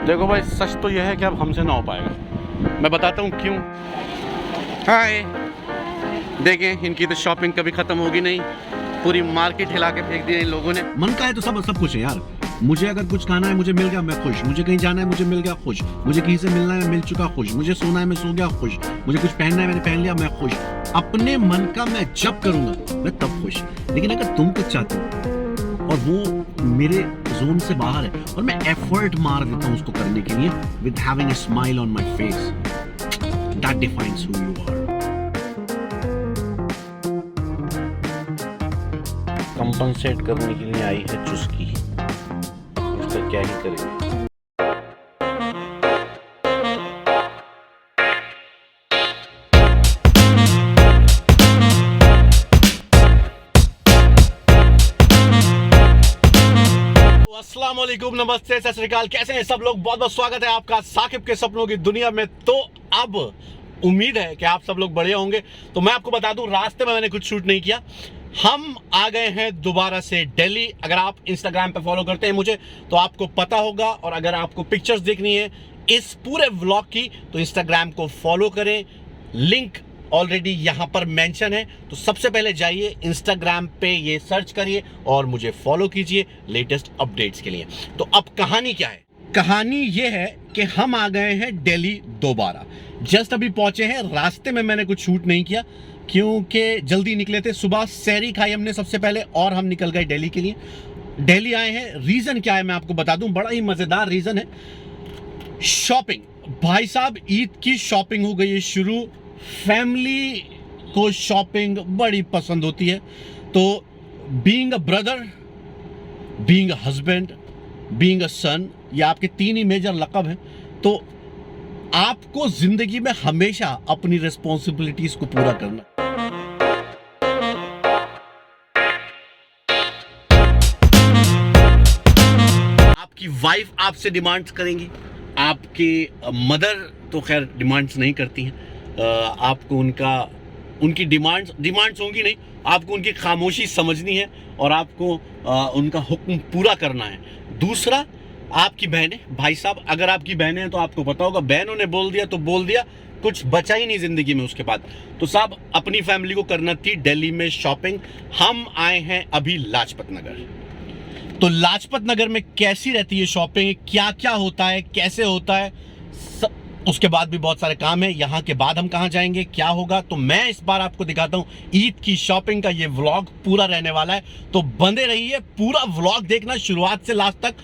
देखो भाई, सच तो यह है कि अब हमसे ना हो पाएगा। मैं बताता हूँ क्यों। हाय, देखें, इनकी तो शॉपिंग कभी ख़त्म होगी नहीं। पूरी मार्केट हिला के फेंक दिया इन लोगों ने। मन का है तो सब कुछ है यार। मुझे अगर कुछ खाना है, मुझे मिल गया, मैं खुश। मुझे कहीं जाना है, मुझे मिल गया, खुश। मुझे कहीं से मिलना है, मिल चुका, खुश। मुझे सोना है, मैं सो गया, खुश। मुझे कुछ पहनना है, मैंने पहन लिया, मैं खुश। अपने मन का मैं जब करूंगा मैं तब खुश। लेकिन अगर तुम कुछ चाहते हो और वो मेरे जोन से बाहर है और मैं एफर्ट मार देता हूं उसको करने के लिए, with having a smile on my face, that defines who you are. Compensate करने के लिए आई है चुस्की, उसका क्या ही करेंगे। अस्सलाम वालेकुम, नमस्ते, सत श्री अकाल। कैसे हैं सब लोग? बहुत बहुत स्वागत है आपका साकिब के सपनों की दुनिया में। तो अब उम्मीद है कि आप सब लोग बढ़िया होंगे। तो मैं आपको बता दूं, रास्ते में मैंने कुछ शूट नहीं किया। हम आ गए हैं दोबारा से दिल्ली। अगर आप इंस्टाग्राम पे फॉलो करते हैं मुझे तो आपको पता होगा, और अगर आपको पिक्चर्स देखनी है इस पूरे व्लॉग की तो इंस्टाग्राम को फॉलो करें। लिंक ऑलरेडी यहां पर मेंशन है। तो सबसे पहले जाइए इंस्टाग्राम पे, ये सर्च करिए और मुझे फॉलो कीजिए लेटेस्ट अपडेट्स के लिए। तो अब कहानी क्या है? कहानी ये है कि हम आ गए हैं दिल्ली दोबारा। जस्ट अभी पहुंचे हैं। रास्ते में मैंने कुछ शूट नहीं किया क्योंकि जल्दी निकले थे। सुबह सहरी खाई हमने सबसे पहले और हम निकल गए दिल्ली के लिए। दिल्ली आए हैं, रीजन क्या है मैं आपको बता दूं। बड़ा ही मजेदार रीजन है। शॉपिंग, भाई साहब, ईद की शॉपिंग हो गई है शुरू। फैमिली को शॉपिंग बड़ी पसंद होती है। तो being a brother, being a husband, being a son, ये आपके तीन ही मेजर लक़ब हैं। तो आपको जिंदगी में हमेशा अपनी रिस्पॉन्सिबिलिटीज को पूरा करना। आपकी वाइफ आपसे डिमांड्स करेंगी, आपकी मदर तो खैर डिमांड्स नहीं करती हैं। आपको उनकी डिमांड्स होंगी नहीं, आपको उनकी खामोशी समझनी है और आपको उनका हुक्म पूरा करना है। दूसरा, आपकी बहनें, भाई साहब, अगर आपकी बहनें हैं तो आपको पता होगा, बहनों ने बोल दिया तो बोल दिया, कुछ बचा ही नहीं जिंदगी में उसके बाद। तो साहब, अपनी फैमिली को करना थी दिल्ली में शॉपिंग। हम आए हैं अभी लाजपत नगर। तो लाजपत नगर में कैसी रहती है शॉपिंग, क्या क्या होता है, कैसे होता है, उसके बाद भी बहुत सारे काम है। यहाँ के बाद हम कहाँ जाएंगे, क्या होगा, तो मैं इस बार आपको दिखाता हूँ ईद की शॉपिंग का। ये व्लॉग पूरा रहने वाला है, तो बंधे रहिए, पूरा व्लॉग देखना शुरुआत से लास्ट तक।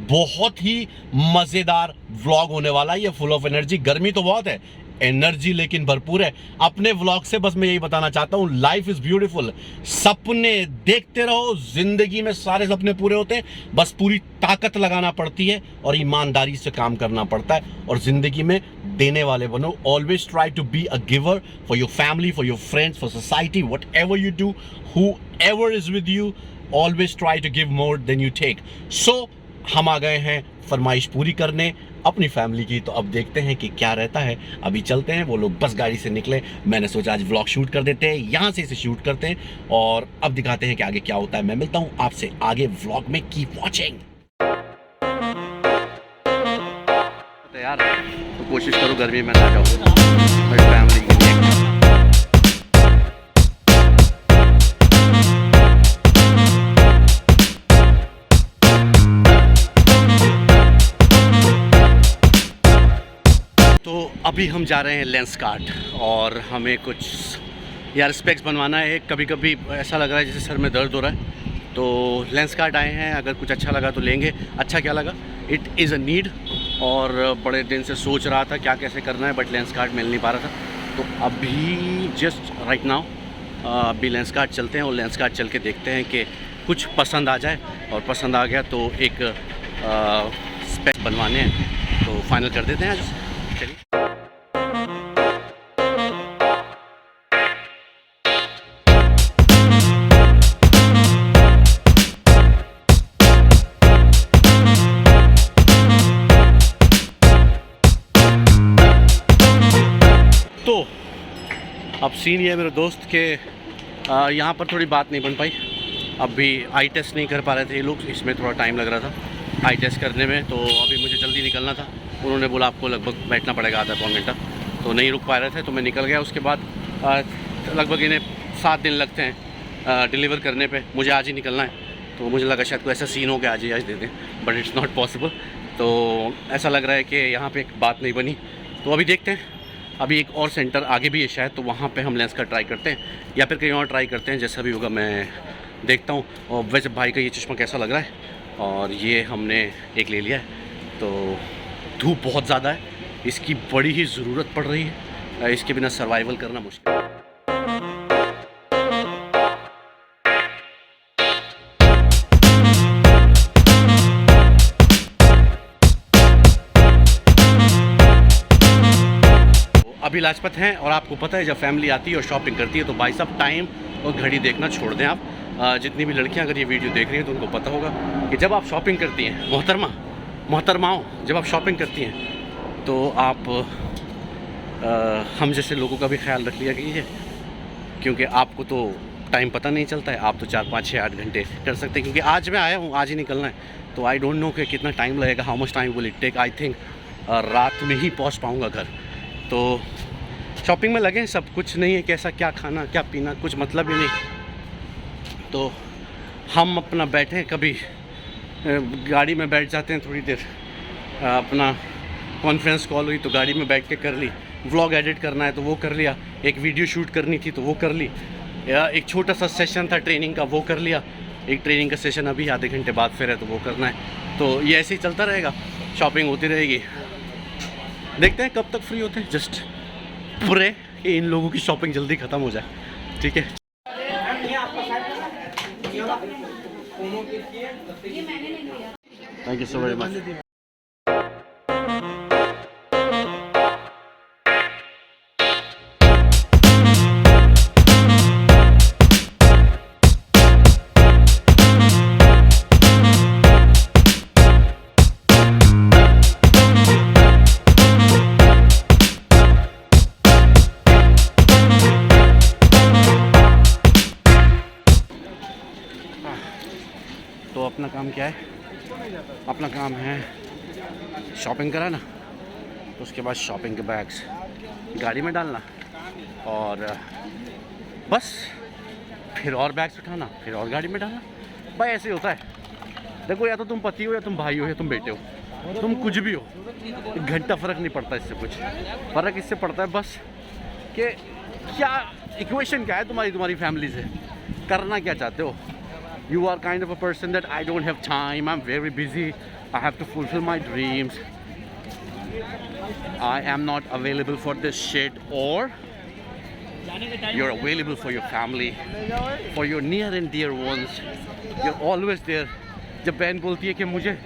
बहुत ही मजेदार व्लॉग होने वाला है ये, फुल ऑफ एनर्जी। गर्मी तो बहुत है, एनर्जी लेकिन भरपूर है। अपने व्लॉग से बस मैं यही बताना चाहता हूँ, लाइफ इज ब्यूटीफुल। सपने देखते रहो, जिंदगी में सारे सपने पूरे होते हैं, बस पूरी ताकत लगाना पड़ती है और ईमानदारी से काम करना पड़ता है। और जिंदगी में देने वाले बनो। Always try to be a giver for your family, for your friends, for society, whatever you do, whoever is with you, always try to give more than you take. So हम आ गए हैं फरमाइश पूरी करने अपनी family की। तो अब देखते हैं कि क्या रहता है। अभी चलते हैं, वो लोग बस गाड़ी से निकले। मैंने सोचा आज व्लॉग शूट कर देते हैं, यहाँ से इसे शूट करते हैं और अब दिखाते हैं कि आगे क्या होता है। मैं मिलता हूँ आपसे आगे व्लॉग में। Keep watching. यार, तो कोशिश करो गर्मी में ना जाओ फैमिली के लिए। तो अभी हम जा रहे हैं लेंसकार्ट और हमें कुछ यार स्पेक्स बनवाना है। कभी कभी ऐसा लग रहा है जैसे सर में दर्द हो रहा है, तो लेंसकार्ट आए हैं। अगर कुछ अच्छा लगा तो लेंगे। अच्छा क्या लगा, इट इज़ अ नीड। और बड़े दिन से सोच रहा था क्या कैसे करना है, बट लेंसकार्ट मिल नहीं पा रहा था। तो अभी जस्ट राइट नाउ अभी लेंसकार्ट चलते हैं और लेंसकार्ट चल के देखते हैं कि कुछ पसंद आ जाए। और पसंद आ गया तो एक स्पेक्स बनवाने हैं, तो फाइनल कर देते हैं आज। चलिए। तो अब सीन ये है मेरे दोस्त के, यहाँ पर थोड़ी बात नहीं बन पाई। अब भी आई टेस्ट नहीं कर पा रहे थे ये लोग, इसमें थोड़ा टाइम लग रहा था। आई टेस्ट करने में, तो अभी मुझे जल्दी निकलना था। उन्होंने बोला आपको लगभग बैठना पड़ेगा आधा पौन घंटा, तो नहीं रुक पा रहे थे तो मैं निकल गया। उसके बाद लगभग इन्हें 7 दिन लगते हैं डिलीवर करने पे। मुझे आज ही निकलना है, तो मुझे लगा शायद कोई ऐसा सीन हो कि आज ही आज दे दें, बट इट्स नॉट पॉसिबल। तो ऐसा लग रहा है कि यहाँ पे एक बात नहीं बनी, तो अभी देखते हैं। अभी एक और सेंटर आगे भी है शायद, तो वहाँ पे हम लेंस का ट्राई करते हैं या फिर कहीं और ट्राई करते हैं, जैसा भी होगा मैं देखता हूँ। और वैसे भाई का ये चश्मा कैसा लग रहा है, और ये हमने एक ले लिया है। तो धूप बहुत ज़्यादा है, इसकी बड़ी ही ज़रूरत पड़ रही है, इसके बिना सर्वाइवल करना मुश्किल है। अभी लाजपत हैं, और आपको पता है जब फैमिली आती है और शॉपिंग करती है तो भाई साहब टाइम और घड़ी देखना छोड़ दें आप। जितनी भी लड़कियां अगर ये वीडियो देख रही हैं तो उनको पता होगा कि जब आप शॉपिंग करती हैं, मोहतरमाओं, जब आप शॉपिंग करती हैं तो आप हम जैसे लोगों का भी ख्याल रख लिया कीजिए, क्योंकि आपको तो टाइम पता नहीं चलता है। आप तो 4, 5, 6, 8 घंटे कर सकते हैं, क्योंकि आज मैं आया हूँ, आज ही निकलना है, तो आई डोंट नो कि कितना टाइम लगेगा, how much time will it take. I think रात में ही पहुँच पाऊँगा घर। तो शॉपिंग में लगे, सब कुछ नहीं है कैसा क्या खाना क्या पीना, कुछ मतलब ही नहीं। तो हम अपना बैठे, कभी गाड़ी में बैठ जाते हैं थोड़ी देर, अपना कॉन्फ्रेंस कॉल हुई तो गाड़ी में बैठ के कर ली, व्लॉग एडिट करना है तो वो कर लिया, एक वीडियो शूट करनी थी तो वो कर ली, या एक छोटा सा सेशन था ट्रेनिंग का वो कर लिया, एक ट्रेनिंग का सेशन अभी आधे घंटे बाद फिर है तो वो करना है। तो ये ऐसे ही चलता रहेगा, शॉपिंग होती रहेगी। देखते हैं कब तक फ्री होते हैं, जस्ट प्रे कि इन लोगों की शॉपिंग जल्दी ख़त्म हो जाए। ठीक है, thank you so very much. तो अपना काम क्या है? अपना काम है शॉपिंग कराना, तो उसके बाद शॉपिंग के बैग्स गाड़ी में डालना, और बस फिर और बैग्स उठाना, फिर और गाड़ी में डालना। भाई ऐसे ही होता है। देखो, या तो तुम पति हो, या तुम भाई हो, या तुम बेटे हो, तुम कुछ भी हो, 1 घंटा फ़र्क नहीं पड़ता। इससे कुछ फ़र्क इससे पड़ता है बस कि क्या इक्वेशन क्या है तुम्हारी फैमिली से, करना क्या चाहते हो। You are kind of a person that I don't have time, I'm very busy, I have to fulfill my dreams, I am not available for this shit, or you're available for your family, for your near and dear ones, you're always there. जब बहन बोलती है कि मुझे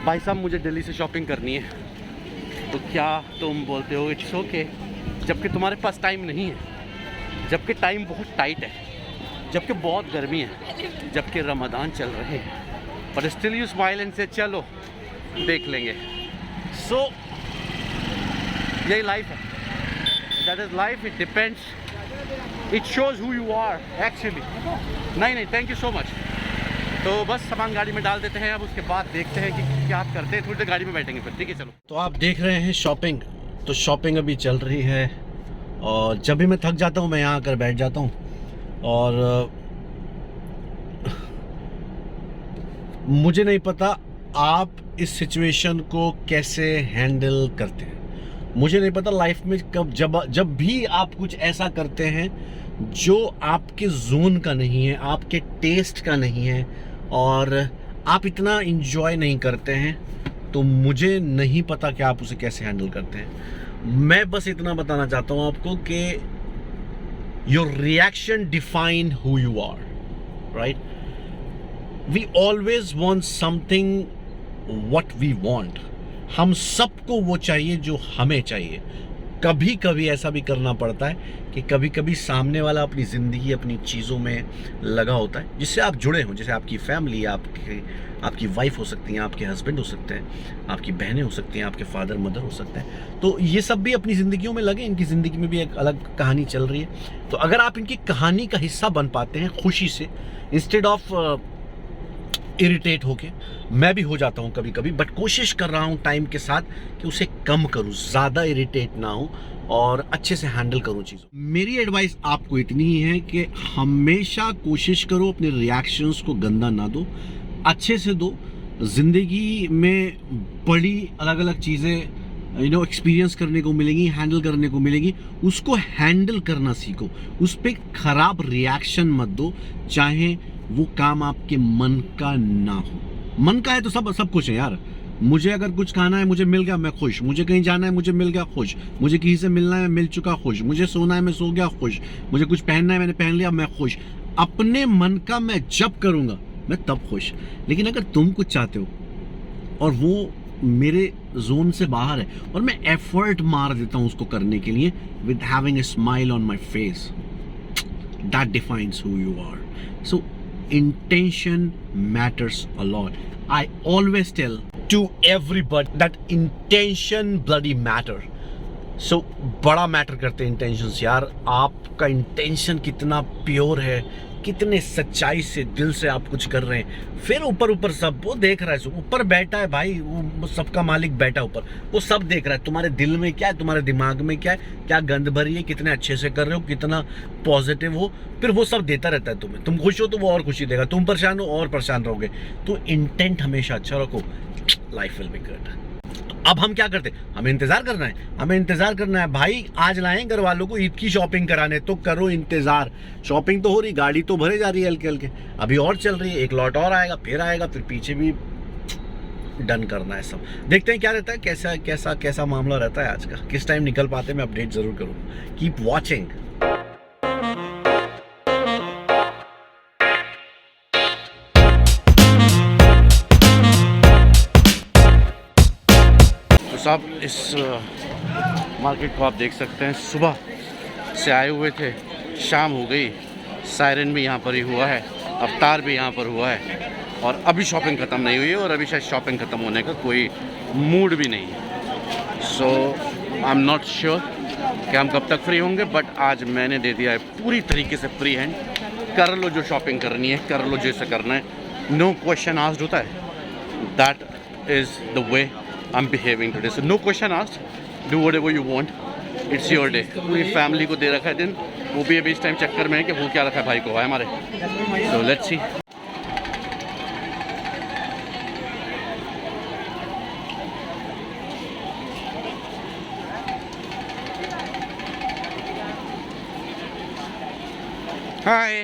भाई साहब मुझे दिल्ली से शॉपिंग करनी है, तो क्या तुम बोलते हो इट्स ओके, जबकि तुम्हारे पास टाइम नहीं है, जबकि टाइम बहुत टाइट है, जबकि बहुत गर्मी है, जबकि रमज़ान चल रहे हैं, पर स्टिल यू स्माइल एंड से चलो देख लेंगे। सो यही लाइफ है, that is life, it depends, it shows who you are actually. नहीं, थैंक यू सो मच। तो बस सामान गाड़ी में डाल देते हैं, अब उसके बाद देखते हैं कि क्या करते हैं, थोड़ी देर गाड़ी में बैठेंगे फिर। ठीक है, चलो। तो आप देख रहे हैं शॉपिंग, तो शॉपिंग अभी चल रही है, और जब भी मैं थक जाता हूँ मैं यहाँ आकर बैठ जाता हूँ, और मुझे नहीं पता आप इस सिचुएशन को कैसे हैंडल करते हैं। मुझे नहीं पता लाइफ में कब जब भी आप कुछ ऐसा करते हैं जो आपके जोन का नहीं है, आपके टेस्ट का नहीं है, और आप इतना इंजॉय नहीं करते हैं, तो मुझे नहीं पता कि आप उसे कैसे हैंडल करते हैं। मैं बस इतना बताना चाहता हूँ आपको कि your reaction define who you are, right? We always want something what we want. हम सबको वो चाहिए जो हमें चाहिए। कभी कभी ऐसा भी करना पड़ता है कि कभी कभी सामने वाला अपनी ज़िंदगी अपनी चीज़ों में लगा होता है जिससे आप जुड़े हों, जैसे आपकी फैमिली, आपकी वाइफ हो सकती हैं, आपके हस्बैंड हो सकते हैं, आपकी बहनें हो सकती हैं, आपके फादर मदर हो सकते हैं। तो ये सब भी अपनी ज़िंदगियों में लगे, इनकी ज़िंदगी में भी एक अलग कहानी चल रही है। तो अगर आप इनकी कहानी का हिस्सा बन पाते हैं खुशी से, इंस्टेड ऑफ इरिटेट होके, मैं भी हो जाता हूँ कभी कभी, बट कोशिश कर रहा हूँ टाइम के साथ कि उसे कम करूँ, ज़्यादा इरिटेट ना हो और अच्छे से हैंडल करूँ चीज़ों। मेरी एडवाइस आपको इतनी ही है कि हमेशा कोशिश करो अपने रिएक्शंस को गंदा ना दो, अच्छे से दो। ज़िंदगी में बड़ी अलग अलग चीज़ें एक्सपीरियंस करने को मिलेंगी, हैंडल करने को मिलेगी, उसको हैंडल करना सीखो। उस पर खराब रिएक्शन मत दो, चाहे वो काम आपके मन का ना हो। मन का है तो सब कुछ है यार। मुझे अगर कुछ खाना है, मुझे मिल गया, मैं खुश। मुझे कहीं जाना है, मुझे मिल गया, खुश। मुझे किसी से मिलना है, मिल चुका, खुश। मुझे सोना है, मैं सो गया, खुश। मुझे कुछ पहनना है, मैंने पहन लिया, मैं खुश। अपने मन का मैं जब करूँगा मैं तब खुश। लेकिन अगर तुम कुछ चाहते हो और वो मेरे जोन से बाहर है और मैं एफर्ट मार देता हूँ उसको करने के लिए, with having a smile on my face, that defines who you are. So intention matters a lot. I always tell to everybody that intention bloody matter. So बड़ा मैटर करते हैं इंटेंशंस यार। आपका इंटेंशन कितना प्योर है, कितने सच्चाई से दिल से आप कुछ कर रहे हैं। फिर ऊपर सब वो देख रहा है, ऊपर बैठा है भाई, वो सबका मालिक बैठा ऊपर, वो सब देख रहा है। तुम्हारे दिल में क्या है, तुम्हारे दिमाग में क्या है, क्या गंद भरी है, कितने अच्छे से कर रहे हो, कितना पॉजिटिव हो, फिर वो सब देता रहता है तुम्हें। तुम खुश हो तो वो और खुशी देगा, तुम परेशान हो और परेशान रहोगे। तो इंटेंट हमेशा अच्छा रखो, लाइफ विल बी गुड। अब हम क्या करते हैं, हमें इंतजार करना है भाई। आज लाए घर वालों को ईद की शॉपिंग कराने, तो करो इंतजार। शॉपिंग तो हो रही, गाड़ी तो भरे जा रही है हल्के हल्के, अभी और चल रही है, एक लॉट और आएगा, फिर पीछे भी डन करना है सब। देखते हैं क्या रहता है, कैसा मामला रहता है आज का, किस टाइम निकल पाते हैं, मैं अपडेट जरूर करूँगा। Keep watching. साहब इस मार्केट को आप देख सकते हैं, सुबह से आए हुए थे, शाम हो गई, सायरन भी यहाँ पर ही हुआ है, अवतार भी यहाँ पर हुआ है, और अभी शॉपिंग ख़त्म नहीं हुई है, और अभी शायद शॉपिंग ख़त्म होने का कोई मूड भी नहीं है। सो आई एम नॉट श्योर कि हम कब तक फ्री होंगे, बट आज मैंने दे दिया है पूरी तरीके से फ्री हैंड। कर लो जो शॉपिंग करनी है, कर लो जैसे करना है, नो क्वेश्चन आस्क्ड होता है, that is the way I'm behaving today. So no question asked. Do whatever you want. It's your day. पूरी फैमिली को दे रखा है दिन, वो भी अभी इस टाइम चक्कर में है कि वो क्या रखा है भाई को है हमारे। So let's see. हाय,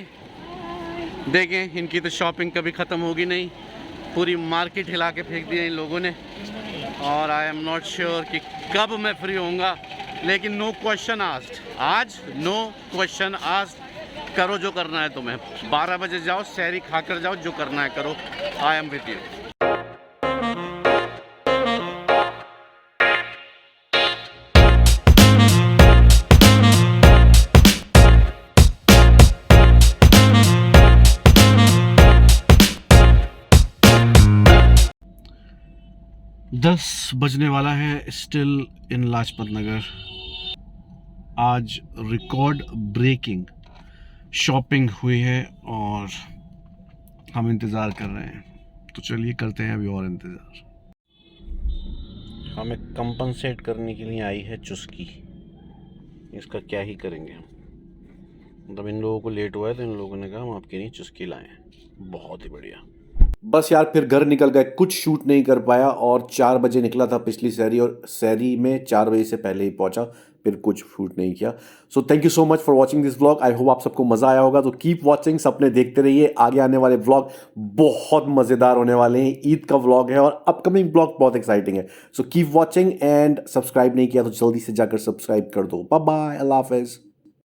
देखें इनकी तो शॉपिंग कभी ख़त्म होगी नहीं, पूरी मार्केट हिला के फेंक दिया इन लोगों ने, और आई एम नॉट श्योर कि कब मैं फ्री होऊंगा। लेकिन नो क्वेश्चन आस्क्ड, आज नो क्वेश्चन आस्क्ड। करो जो करना है तुम्हें, 12 बजे जाओ, सहरी खाकर जाओ, जो करना है करो। I am with you. 10 बजने वाला है, स्टिल इन लाजपत नगर। आज रिकॉर्ड ब्रेकिंग शॉपिंग हुई है और हम इंतज़ार कर रहे हैं, तो चलिए करते हैं अभी और इंतज़ार। हमें कंपनसेट करने के लिए आई है चुस्की, इसका क्या ही करेंगे हम। मतलब इन लोगों को लेट हुआ है तो इन लोगों ने कहा हम आपके लिए चुस्की लाए हैं। बहुत ही बढ़िया। बस यार फिर घर निकल गए, कुछ शूट नहीं कर पाया, और 4 बजे निकला था पिछली सहरी, और सहरी में 4 बजे से पहले ही पहुंचा, फिर कुछ शूट नहीं किया। So thank you so much for watching this vlog. I hope आप सबको मज़ा आया होगा। तो कीप वॉचिंग, सपने देखते रहिए। आगे आने वाले व्लॉग बहुत मज़ेदार होने वाले हैं। ईद का व्लॉग है और अपकमिंग व्लॉग बहुत एक्साइटिंग है। So keep watching, and subscribe नहीं किया तो जल्दी से जाकर सब्सक्राइब कर दो। बाय बाय, अल्लाह हाफिज़।